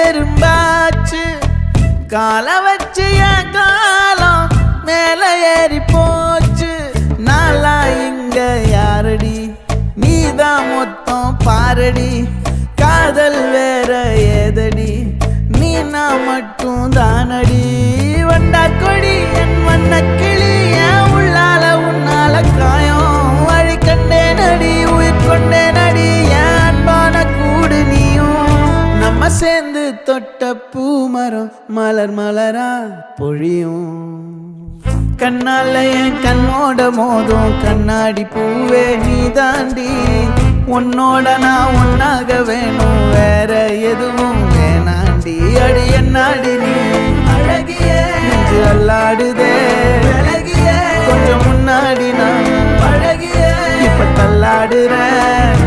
இரும்பாச்சு கால வச்சு என் காலம் மேல ஏறி போச்சு நாளா இங்க யாரடி நீதான் மொத்தம் பாரடி காதல் வேற ஏதடி நீ நான் மட்டும் தானடி வண்டா கொடி என் வண்ண கிளி என் உள்ளால உன்னால காயம் வழி கண்டே நடி உயிர் கொண்டே நடி என் அன்பான கூடு நீயும் நம்ம சேர்ந்து தொட்ட பூமரம் மலர் மலரா பொழியும் கண்ணால என் கண்ணோட மோதும் கண்ணாடி பூவே நீ தாண்டி உன்னோட நான் ஒன்னாக வேணும் வேற எதுவும் வேணாண்டி அடி என்னாடி நீ அழகிய நெஞ்சு அல்லாடுதே அழகிய கொஞ்சம் முன்னாடி நான் அழகிய இப்ப தள்ளாடுறேன்